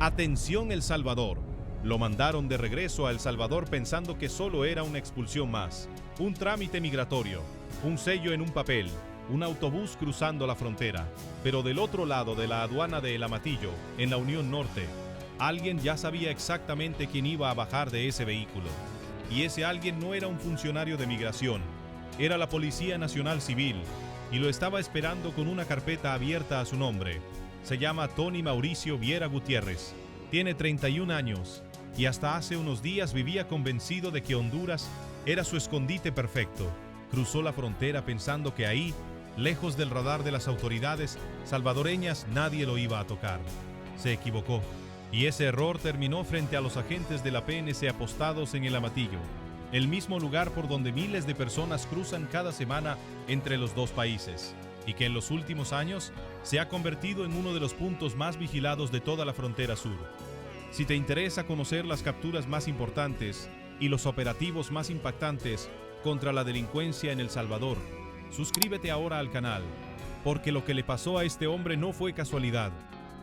Atención El Salvador. Lo mandaron de regreso a El Salvador pensando que solo era una expulsión más, un trámite migratorio, un sello en un papel, un autobús cruzando la frontera. Pero del otro lado de la aduana de El Amatillo, en la Unión Norte, alguien ya sabía exactamente quién iba a bajar de ese vehículo. Y ese alguien no era un funcionario de migración, era la Policía Nacional Civil, y lo estaba esperando con una carpeta abierta a su nombre. Se llama Tony Mauricio Viera Gutiérrez, tiene 31 años, y hasta hace unos días vivía convencido de que Honduras era su escondite perfecto. Cruzó la frontera pensando que ahí, lejos del radar de las autoridades salvadoreñas, nadie lo iba a tocar. Se equivocó, y ese error terminó frente a los agentes de la PNC apostados en El Amatillo, el mismo lugar por donde miles de personas cruzan cada semana entre los dos países, y que en los últimos años se ha convertido en uno de los puntos más vigilados de toda la frontera sur. Si te interesa conocer las capturas más importantes y los operativos más impactantes contra la delincuencia en El Salvador, suscríbete ahora al canal, porque lo que le pasó a este hombre no fue casualidad,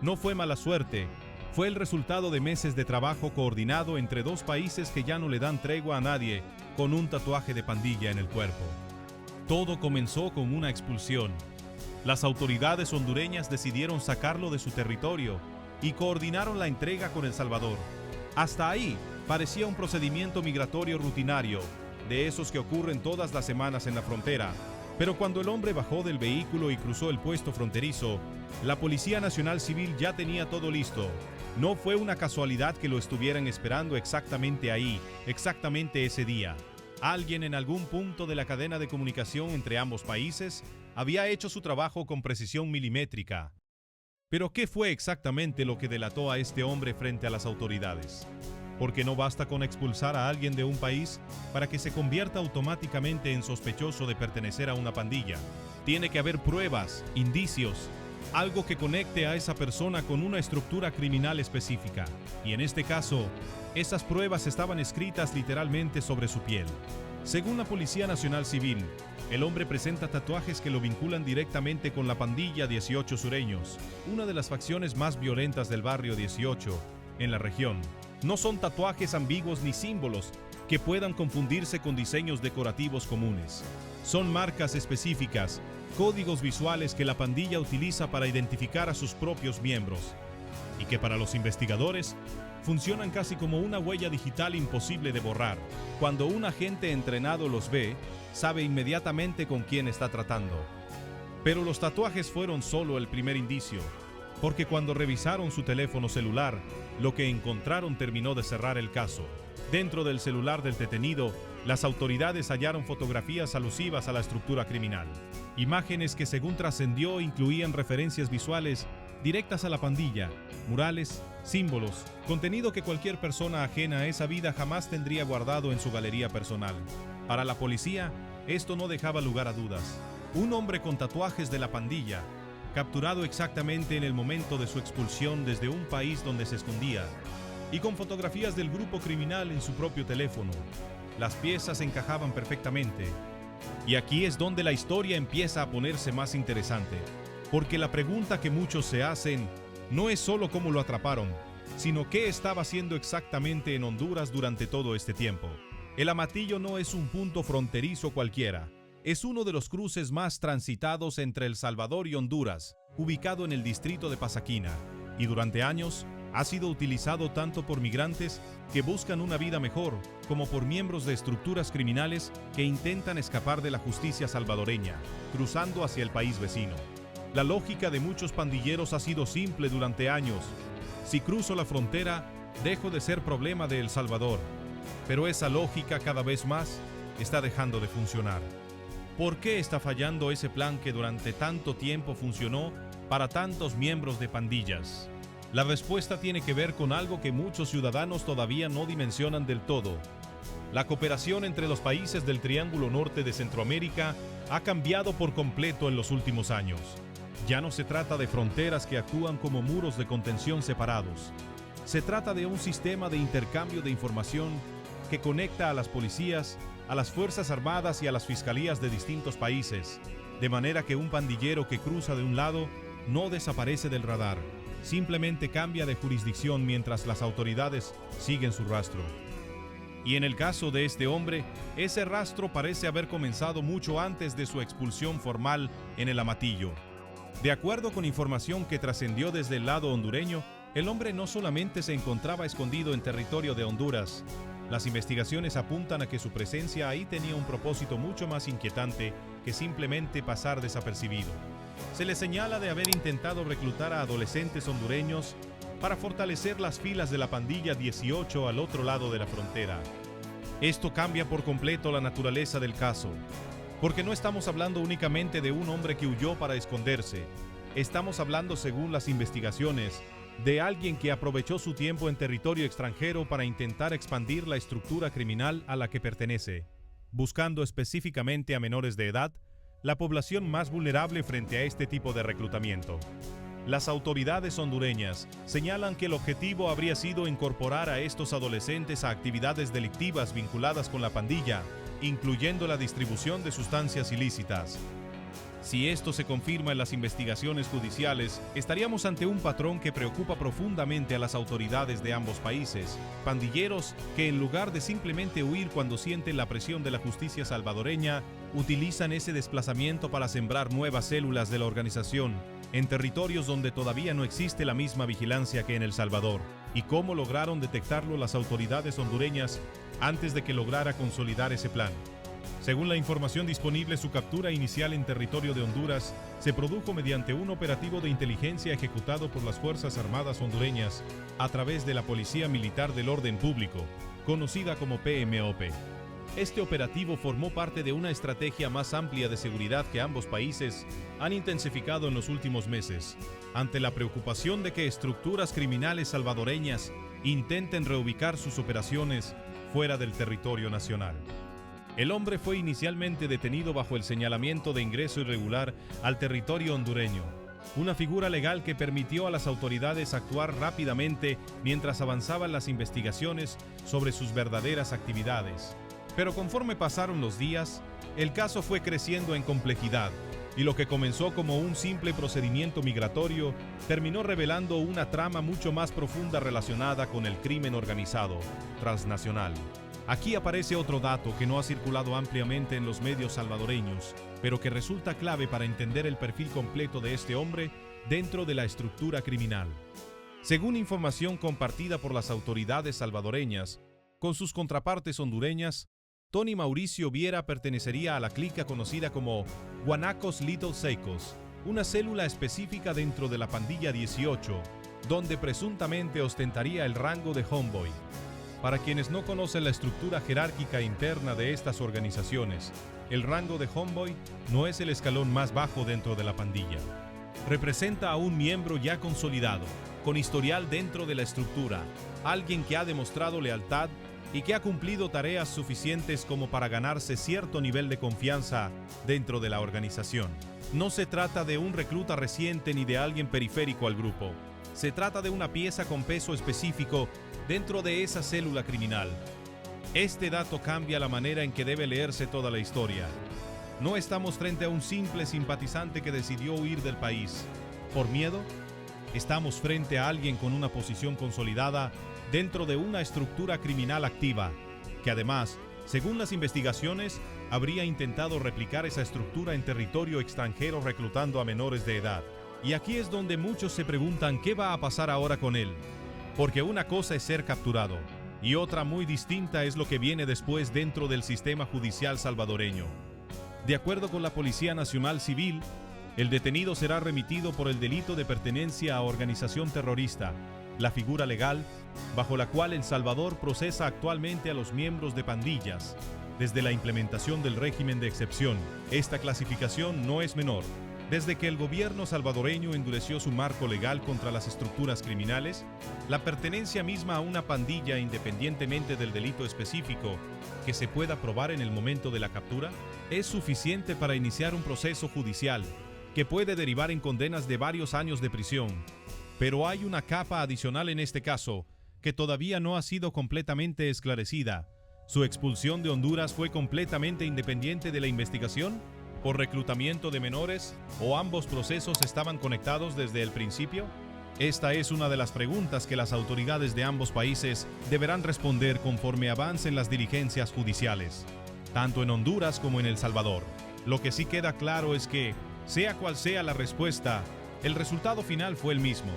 no fue mala suerte, fue el resultado de meses de trabajo coordinado entre dos países que ya no le dan tregua a nadie con un tatuaje de pandilla en el cuerpo. Todo comenzó con una expulsión. Las autoridades hondureñas decidieron sacarlo de su territorio y coordinaron la entrega con El Salvador. Hasta ahí parecía un procedimiento migratorio rutinario, de esos que ocurren todas las semanas en la frontera. Pero cuando el hombre bajó del vehículo y cruzó el puesto fronterizo, la Policía Nacional Civil ya tenía todo listo. No fue una casualidad que lo estuvieran esperando exactamente ahí, exactamente ese día. Alguien en algún punto de la cadena de comunicación entre ambos países había hecho su trabajo con precisión milimétrica. Pero ¿qué fue exactamente lo que delató a este hombre frente a las autoridades? Porque no basta con expulsar a alguien de un país para que se convierta automáticamente en sospechoso de pertenecer a una pandilla. Tiene que haber pruebas, indicios, algo que conecte a esa persona con una estructura criminal específica. Y en este caso, esas pruebas estaban escritas literalmente sobre su piel. Según la Policía Nacional Civil, el hombre presenta tatuajes que lo vinculan directamente con la pandilla 18 Sureños, una de las facciones más violentas del barrio 18 en la región. No son tatuajes ambiguos ni símbolos que puedan confundirse con diseños decorativos comunes. Son marcas específicas, códigos visuales que la pandilla utiliza para identificar a sus propios miembros, y que para los investigadores funcionan casi como una huella digital imposible de borrar. Cuando un agente entrenado los ve, sabe inmediatamente con quién está tratando. Pero los tatuajes fueron solo el primer indicio, porque cuando revisaron su teléfono celular, lo que encontraron terminó de cerrar el caso. Dentro del celular del detenido, las autoridades hallaron fotografías alusivas a la estructura criminal. Imágenes que, según trascendió, incluían referencias visuales directas a la pandilla, murales, símbolos, contenido que cualquier persona ajena a esa vida jamás tendría guardado en su galería personal. Para la policía, esto no dejaba lugar a dudas. Un hombre con tatuajes de la pandilla, capturado exactamente en el momento de su expulsión desde un país donde se escondía, y con fotografías del grupo criminal en su propio teléfono. Las piezas encajaban perfectamente. Y aquí es donde la historia empieza a ponerse más interesante, porque la pregunta que muchos se hacen no es solo cómo lo atraparon, sino qué estaba haciendo exactamente en Honduras durante todo este tiempo. El Amatillo no es un punto fronterizo cualquiera. Es uno de los cruces más transitados entre El Salvador y Honduras, ubicado en el distrito de Pasaquina, y durante años ha sido utilizado tanto por migrantes que buscan una vida mejor, como por miembros de estructuras criminales que intentan escapar de la justicia salvadoreña, cruzando hacia el país vecino. La lógica de muchos pandilleros ha sido simple durante años. Si cruzo la frontera, dejo de ser problema de El Salvador. Pero esa lógica cada vez más está dejando de funcionar. ¿Por qué está fallando ese plan que durante tanto tiempo funcionó para tantos miembros de pandillas? La respuesta tiene que ver con algo que muchos ciudadanos todavía no dimensionan del todo. La cooperación entre los países del Triángulo Norte de Centroamérica ha cambiado por completo en los últimos años. Ya no se trata de fronteras que actúan como muros de contención separados. Se trata de un sistema de intercambio de información que conecta a las policías, a las Fuerzas Armadas y a las fiscalías de distintos países, de manera que un pandillero que cruza de un lado no desaparece del radar. simplemente cambia de jurisdicción mientras las autoridades siguen su rastro. Y en el caso de este hombre, ese rastro parece haber comenzado mucho antes de su expulsión formal en el Amatillo. De acuerdo con información que trascendió desde el lado hondureño, el hombre no solamente se encontraba escondido en territorio de Honduras. Las investigaciones apuntan a que su presencia ahí tenía un propósito mucho más inquietante que simplemente pasar desapercibido. Se le señala de haber intentado reclutar a adolescentes hondureños para fortalecer las filas de la pandilla 18 al otro lado de la frontera. Esto cambia por completo la naturaleza del caso, porque no estamos hablando únicamente de un hombre que huyó para esconderse. Estamos hablando, según las investigaciones, de alguien que aprovechó su tiempo en territorio extranjero para intentar expandir la estructura criminal a la que pertenece, buscando específicamente a menores de edad, la población más vulnerable frente a este tipo de reclutamiento. Las autoridades hondureñas señalan que el objetivo habría sido incorporar a estos adolescentes a actividades delictivas vinculadas con la pandilla, incluyendo la distribución de sustancias ilícitas. Si esto se confirma en las investigaciones judiciales, estaríamos ante un patrón que preocupa profundamente a las autoridades de ambos países. Pandilleros que, en lugar de simplemente huir cuando sienten la presión de la justicia salvadoreña, utilizan ese desplazamiento para sembrar nuevas células de la organización en territorios donde todavía no existe la misma vigilancia que en El Salvador. ¿Y cómo lograron detectarlo las autoridades hondureñas antes de que lograra consolidar ese plan? Según la información disponible, su captura inicial en territorio de Honduras se produjo mediante un operativo de inteligencia ejecutado por las Fuerzas Armadas hondureñas a través de la Policía Militar del Orden Público, conocida como PMOP. Este operativo formó parte de una estrategia más amplia de seguridad que ambos países han intensificado en los últimos meses, ante la preocupación de que estructuras criminales salvadoreñas intenten reubicar sus operaciones fuera del territorio nacional. El hombre fue inicialmente detenido bajo el señalamiento de ingreso irregular al territorio hondureño, una figura legal que permitió a las autoridades actuar rápidamente mientras avanzaban las investigaciones sobre sus verdaderas actividades. Pero conforme pasaron los días, el caso fue creciendo en complejidad, y lo que comenzó como un simple procedimiento migratorio terminó revelando una trama mucho más profunda relacionada con el crimen organizado transnacional. Aquí aparece otro dato que no ha circulado ampliamente en los medios salvadoreños, pero que resulta clave para entender el perfil completo de este hombre dentro de la estructura criminal. Según información compartida por las autoridades salvadoreñas con sus contrapartes hondureñas, Tony Mauricio Viera pertenecería a la clica conocida como Guanacos Little Seicos, una célula específica dentro de la pandilla 18, donde presuntamente ostentaría el rango de homeboy. Para quienes no conocen la estructura jerárquica interna de estas organizaciones, el rango de homeboy no es el escalón más bajo dentro de la pandilla. Representa a un miembro ya consolidado, con historial dentro de la estructura, alguien que ha demostrado lealtad y que ha cumplido tareas suficientes como para ganarse cierto nivel de confianza dentro de la organización. No se trata de un recluta reciente ni de alguien periférico al grupo. Se trata de una pieza con peso específico dentro de esa célula criminal. Este dato cambia la manera en que debe leerse toda la historia. No estamos frente a un simple simpatizante que decidió huir del país por miedo. Estamos frente a alguien con una posición consolidada dentro de una estructura criminal activa, que además, según las investigaciones, habría intentado replicar esa estructura en territorio extranjero reclutando a menores de edad. Y aquí es donde muchos se preguntan qué va a pasar ahora con él. Porque una cosa es ser capturado, y otra muy distinta es lo que viene después dentro del sistema judicial salvadoreño. De acuerdo con la Policía Nacional Civil, el detenido será remitido por el delito de pertenencia a organización terrorista, la figura legal bajo la cual El Salvador procesa actualmente a los miembros de pandillas. Desde la implementación del régimen de excepción, esta clasificación no es menor. Desde que el gobierno salvadoreño endureció su marco legal contra las estructuras criminales, la pertenencia misma a una pandilla, independientemente del delito específico que se pueda probar en el momento de la captura, es suficiente para iniciar un proceso judicial que puede derivar en condenas de varios años de prisión. Pero hay una capa adicional en este caso, que todavía no ha sido completamente esclarecida. ¿Su expulsión de Honduras fue completamente independiente de la investigación? ¿Por reclutamiento de menores? ¿O ambos procesos estaban conectados desde el principio? Esta es una de las preguntas que las autoridades de ambos países deberán responder conforme avancen las diligencias judiciales, tanto en Honduras como en El Salvador. Lo que sí queda claro es que, sea cual sea la respuesta, el resultado final fue el mismo.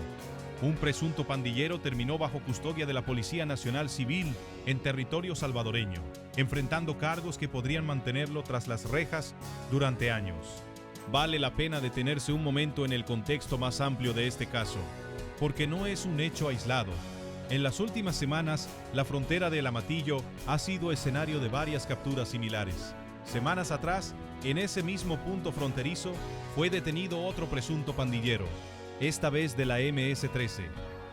Un presunto pandillero terminó bajo custodia de la Policía Nacional Civil en territorio salvadoreño, enfrentando cargos que podrían mantenerlo tras las rejas durante años. Vale la pena detenerse un momento en el contexto más amplio de este caso, porque no es un hecho aislado. En las últimas semanas, la frontera de El Amatillo ha sido escenario de varias capturas similares. Semanas atrás, en ese mismo punto fronterizo, fue detenido otro presunto pandillero, esta vez de la MS-13,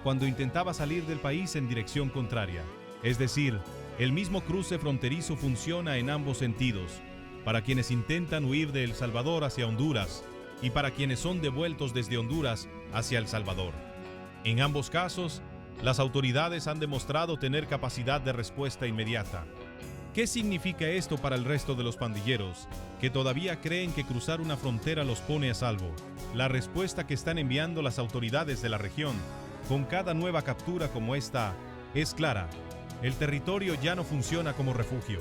cuando intentaba salir del país en dirección contraria. Es decir, el mismo cruce fronterizo funciona en ambos sentidos, para quienes intentan huir de El Salvador hacia Honduras y para quienes son devueltos desde Honduras hacia El Salvador. En ambos casos, las autoridades han demostrado tener capacidad de respuesta inmediata. ¿Qué significa esto para el resto de los pandilleros, que todavía creen que cruzar una frontera los pone a salvo? La respuesta que están enviando las autoridades de la región, con cada nueva captura como esta, es clara. El territorio ya no funciona como refugio.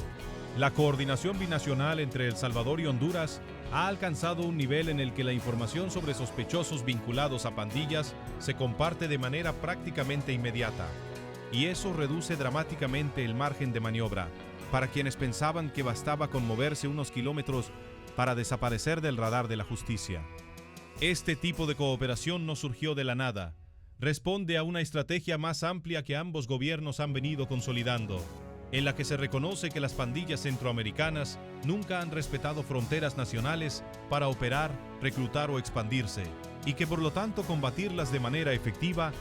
La coordinación binacional entre El Salvador y Honduras ha alcanzado un nivel en el que la información sobre sospechosos vinculados a pandillas se comparte de manera prácticamente inmediata. Y eso reduce dramáticamente el margen de maniobra para quienes pensaban que bastaba con moverse unos kilómetros para desaparecer del radar de la justicia. Este tipo de cooperación no surgió de la nada. Responde a una estrategia más amplia que ambos gobiernos han venido consolidando, en la que se reconoce que las pandillas centroamericanas nunca han respetado fronteras nacionales para operar, reclutar o expandirse, y que por lo tanto combatirlas de manera efectiva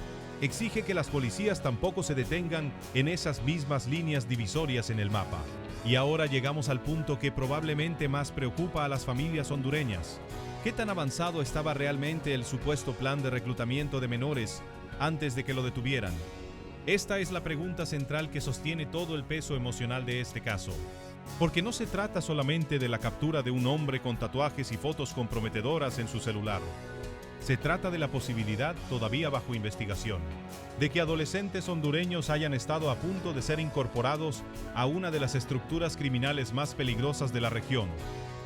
exige que las policías tampoco se detengan en esas mismas líneas divisorias en el mapa. Y ahora llegamos al punto que probablemente más preocupa a las familias hondureñas. ¿Qué tan avanzado estaba realmente el supuesto plan de reclutamiento de menores antes de que lo detuvieran? Esta es la pregunta central que sostiene todo el peso emocional de este caso. Porque no se trata solamente de la captura de un hombre con tatuajes y fotos comprometedoras en su celular. Se trata de la posibilidad, todavía bajo investigación, de que adolescentes hondureños hayan estado a punto de ser incorporados a una de las estructuras criminales más peligrosas de la región,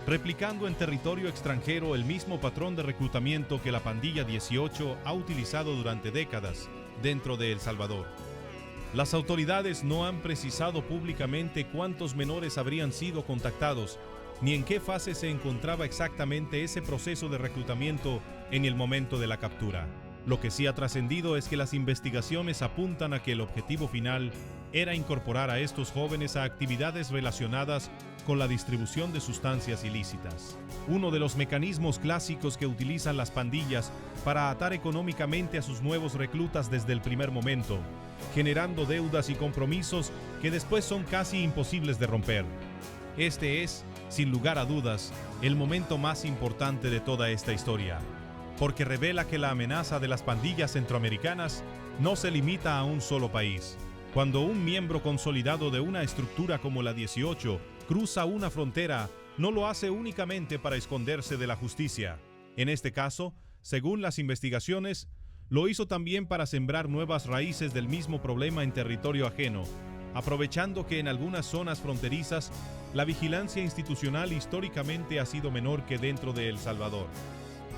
replicando en territorio extranjero el mismo patrón de reclutamiento que la pandilla 18 ha utilizado durante décadas dentro de El Salvador. Las autoridades no han precisado públicamente cuántos menores habrían sido contactados, ni en qué fase se encontraba exactamente ese proceso de reclutamiento en el momento de la captura. Lo que sí ha trascendido es que las investigaciones apuntan a que el objetivo final era incorporar a estos jóvenes a actividades relacionadas con la distribución de sustancias ilícitas. Uno de los mecanismos clásicos que utilizan las pandillas para atar económicamente a sus nuevos reclutas desde el primer momento, generando deudas y compromisos que después son casi imposibles de romper. Este es, sin lugar a dudas, el momento más importante de toda esta historia, porque revela que la amenaza de las pandillas centroamericanas no se limita a un solo país. Cuando un miembro consolidado de una estructura como la 18 cruza una frontera, no lo hace únicamente para esconderse de la justicia. En este caso, según las investigaciones, lo hizo también para sembrar nuevas raíces del mismo problema en territorio ajeno, aprovechando que en algunas zonas fronterizas la vigilancia institucional históricamente ha sido menor que dentro de El Salvador.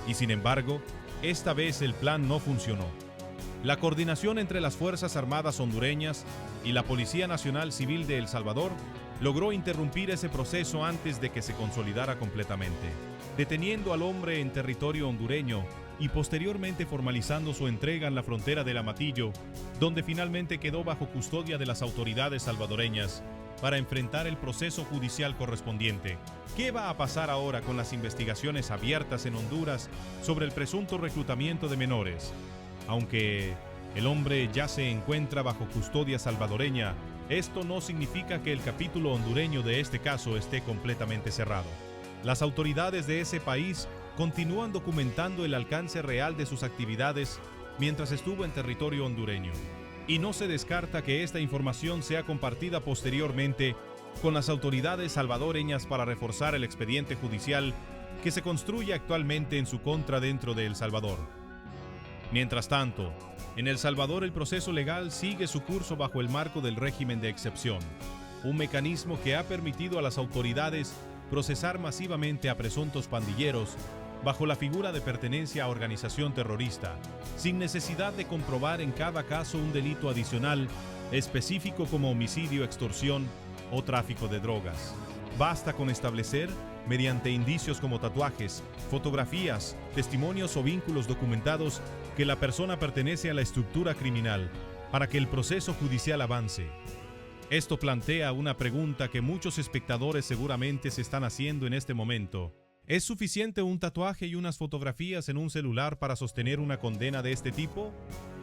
Y sin embargo, esta vez el plan no funcionó. La coordinación entre las Fuerzas Armadas hondureñas y la Policía Nacional Civil de El Salvador logró interrumpir ese proceso antes de que se consolidara completamente, deteniendo al hombre en territorio hondureño y posteriormente formalizando su entrega en la frontera del Amatillo, donde finalmente quedó bajo custodia de las autoridades salvadoreñas para enfrentar el proceso judicial correspondiente. ¿Qué va a pasar ahora con las investigaciones abiertas en Honduras sobre el presunto reclutamiento de menores? Aunque el hombre ya se encuentra bajo custodia salvadoreña, esto no significa que el capítulo hondureño de este caso esté completamente cerrado. Las autoridades de ese país continúan documentando el alcance real de sus actividades mientras estuvo en territorio hondureño, y no se descarta que esta información sea compartida posteriormente con las autoridades salvadoreñas para reforzar el expediente judicial que se construye actualmente en su contra dentro de El Salvador. Mientras tanto, en El Salvador el proceso legal sigue su curso bajo el marco del régimen de excepción, un mecanismo que ha permitido a las autoridades procesar masivamente a presuntos pandilleros bajo la figura de pertenencia a organización terrorista, sin necesidad de comprobar en cada caso un delito adicional específico como homicidio, extorsión o tráfico de drogas. Basta con establecer, mediante indicios como tatuajes, fotografías, testimonios o vínculos documentados, que la persona pertenece a la estructura criminal para que el proceso judicial avance. Esto plantea una pregunta que muchos espectadores seguramente se están haciendo en este momento. ¿Es suficiente un tatuaje y unas fotografías en un celular para sostener una condena de este tipo?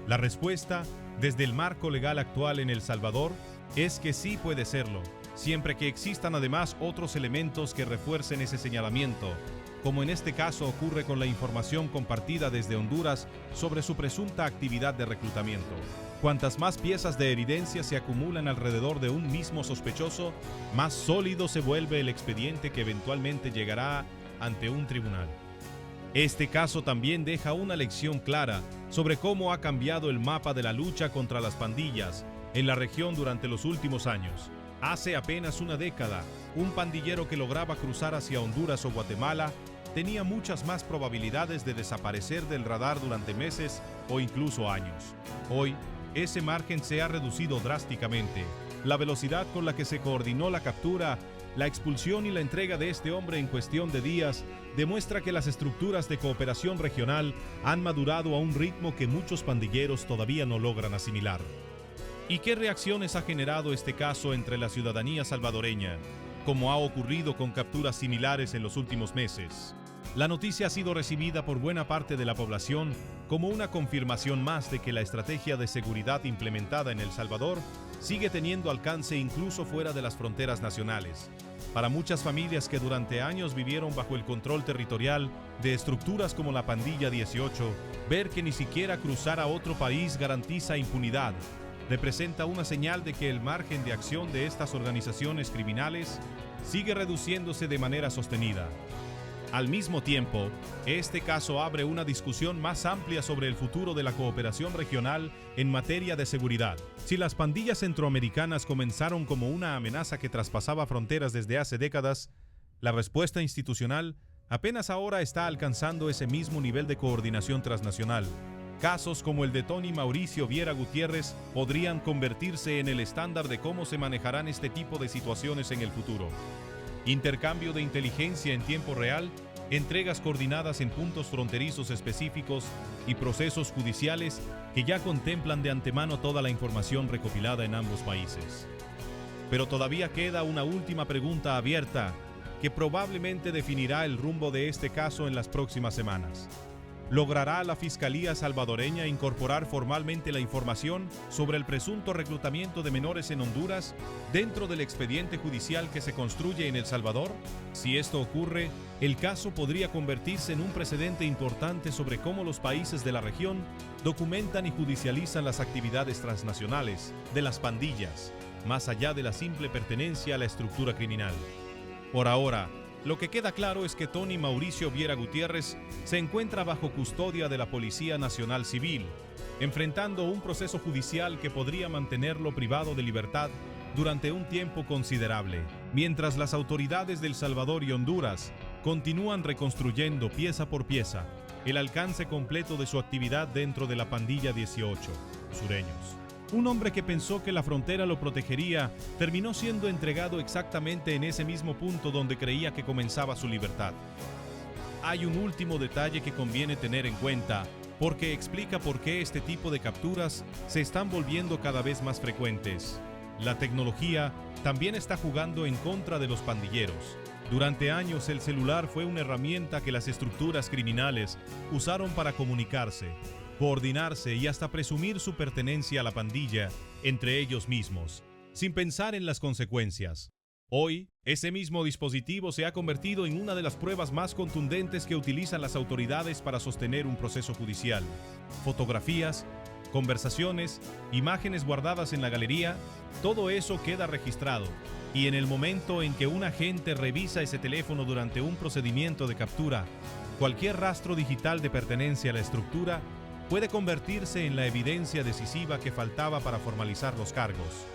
La respuesta, desde el marco legal actual en El Salvador, es que sí puede serlo, siempre que existan además otros elementos que refuercen ese señalamiento, como en este caso ocurre con la información compartida desde Honduras sobre su presunta actividad de reclutamiento. Cuantas más piezas de evidencia se acumulan alrededor de un mismo sospechoso, más sólido se vuelve el expediente que eventualmente llegará ante un tribunal. Este caso también deja una lección clara sobre cómo ha cambiado el mapa de la lucha contra las pandillas en la región durante los últimos años. Hace apenas una década, un pandillero que lograba cruzar hacia Honduras o Guatemala tenía muchas más probabilidades de desaparecer del radar durante meses o incluso años. Hoy, ese margen se ha reducido drásticamente. La velocidad con la que se coordinó la captura, la expulsión y la entrega de este hombre en cuestión de días demuestra que las estructuras de cooperación regional han madurado a un ritmo que muchos pandilleros todavía no logran asimilar. ¿Y qué reacciones ha generado este caso entre la ciudadanía salvadoreña, como ha ocurrido con capturas similares en los últimos meses? La noticia ha sido recibida por buena parte de la población como una confirmación más de que la estrategia de seguridad implementada en El Salvador sigue teniendo alcance incluso fuera de las fronteras nacionales. Para muchas familias que durante años vivieron bajo el control territorial de estructuras como la Pandilla 18, ver que ni siquiera cruzar a otro país garantiza impunidad representa una señal de que el margen de acción de estas organizaciones criminales sigue reduciéndose de manera sostenida. Al mismo tiempo, este caso abre una discusión más amplia sobre el futuro de la cooperación regional en materia de seguridad. Si las pandillas centroamericanas comenzaron como una amenaza que traspasaba fronteras desde hace décadas, la respuesta institucional apenas ahora está alcanzando ese mismo nivel de coordinación transnacional. Casos como el de Tony Mauricio Viera Gutiérrez podrían convertirse en el estándar de cómo se manejarán este tipo de situaciones en el futuro. Intercambio de inteligencia en tiempo real, entregas coordinadas en puntos fronterizos específicos y procesos judiciales que ya contemplan de antemano toda la información recopilada en ambos países. Pero todavía queda una última pregunta abierta que probablemente definirá el rumbo de este caso en las próximas semanas. ¿Logrará la Fiscalía salvadoreña incorporar formalmente la información sobre el presunto reclutamiento de menores en Honduras dentro del expediente judicial que se construye en El Salvador? Si esto ocurre, el caso podría convertirse en un precedente importante sobre cómo los países de la región documentan y judicializan las actividades transnacionales de las pandillas, más allá de la simple pertenencia a la estructura criminal. Por ahora, lo que queda claro es que Tony Mauricio Viera Gutiérrez se encuentra bajo custodia de la Policía Nacional Civil, enfrentando un proceso judicial que podría mantenerlo privado de libertad durante un tiempo considerable, mientras las autoridades de El Salvador y Honduras continúan reconstruyendo pieza por pieza el alcance completo de su actividad dentro de la Pandilla 18, Sureños. Un hombre que pensó que la frontera lo protegería terminó siendo entregado exactamente en ese mismo punto donde creía que comenzaba su libertad. Hay un último detalle que conviene tener en cuenta, porque explica por qué este tipo de capturas se están volviendo cada vez más frecuentes. La tecnología también está jugando en contra de los pandilleros. Durante años el celular fue una herramienta que las estructuras criminales usaron para comunicarse, coordinarse y hasta presumir su pertenencia a la pandilla entre ellos mismos, sin pensar en las consecuencias. Hoy, ese mismo dispositivo se ha convertido en una de las pruebas más contundentes que utilizan las autoridades para sostener un proceso judicial. Fotografías, conversaciones, imágenes guardadas en la galería, todo eso queda registrado, y en el momento en que un agente revisa ese teléfono durante un procedimiento de captura, cualquier rastro digital de pertenencia a la estructura puede convertirse en la evidencia decisiva que faltaba para formalizar los cargos.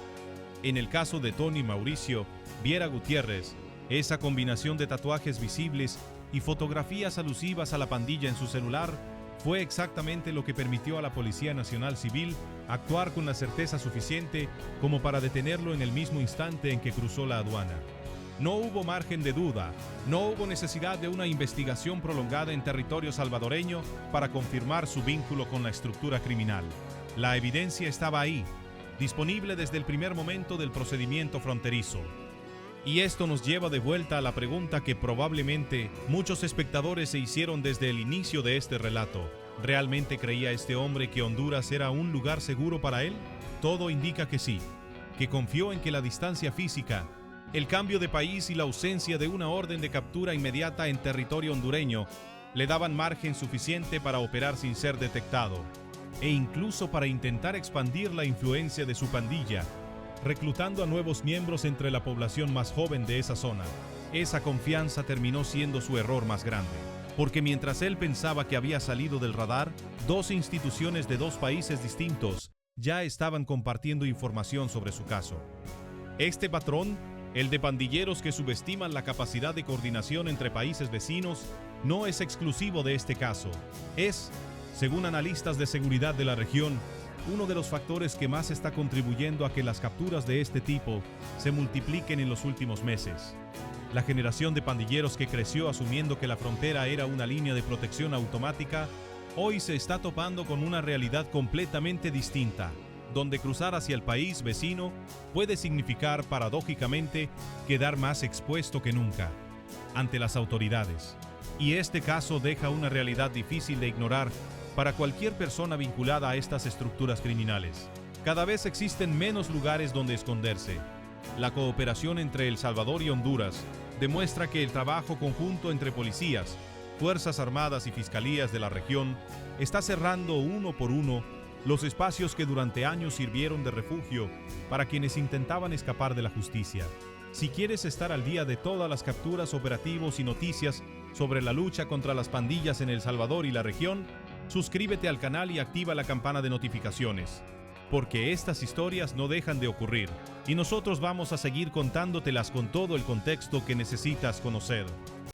En el caso de Tony Mauricio Viera Gutiérrez, esa combinación de tatuajes visibles y fotografías alusivas a la pandilla en su celular fue exactamente lo que permitió a la Policía Nacional Civil actuar con la certeza suficiente como para detenerlo en el mismo instante en que cruzó la aduana. No hubo margen de duda, no hubo necesidad de una investigación prolongada en territorio salvadoreño para confirmar su vínculo con la estructura criminal. La evidencia estaba ahí, disponible desde el primer momento del procedimiento fronterizo. Y esto nos lleva de vuelta a la pregunta que probablemente muchos espectadores se hicieron desde el inicio de este relato. ¿Realmente creía este hombre que Honduras era un lugar seguro para él? Todo indica que sí, que confió en que la distancia física, el cambio de país y la ausencia de una orden de captura inmediata en territorio hondureño le daban margen suficiente para operar sin ser detectado, e incluso para intentar expandir la influencia de su pandilla, reclutando a nuevos miembros entre la población más joven de esa zona. Esa confianza terminó siendo su error más grande, porque mientras él pensaba que había salido del radar, dos instituciones de dos países distintos ya estaban compartiendo información sobre su caso. Este patrón, el de pandilleros que subestiman la capacidad de coordinación entre países vecinos, no es exclusivo de este caso. Es, según analistas de seguridad de la región, uno de los factores que más está contribuyendo a que las capturas de este tipo se multipliquen en los últimos meses. La generación de pandilleros que creció asumiendo que la frontera era una línea de protección automática, hoy se está topando con una realidad completamente distinta, donde cruzar hacia el país vecino puede significar, paradójicamente, quedar más expuesto que nunca ante las autoridades. Y este caso deja una realidad difícil de ignorar para cualquier persona vinculada a estas estructuras criminales. Cada vez existen menos lugares donde esconderse. La cooperación entre El Salvador y Honduras demuestra que el trabajo conjunto entre policías, fuerzas armadas y fiscalías de la región está cerrando uno por uno los espacios que durante años sirvieron de refugio para quienes intentaban escapar de la justicia. Si quieres estar al día de todas las capturas, operativos y noticias sobre la lucha contra las pandillas en El Salvador y la región, suscríbete al canal y activa la campana de notificaciones, porque estas historias no dejan de ocurrir y nosotros vamos a seguir contándotelas con todo el contexto que necesitas conocer.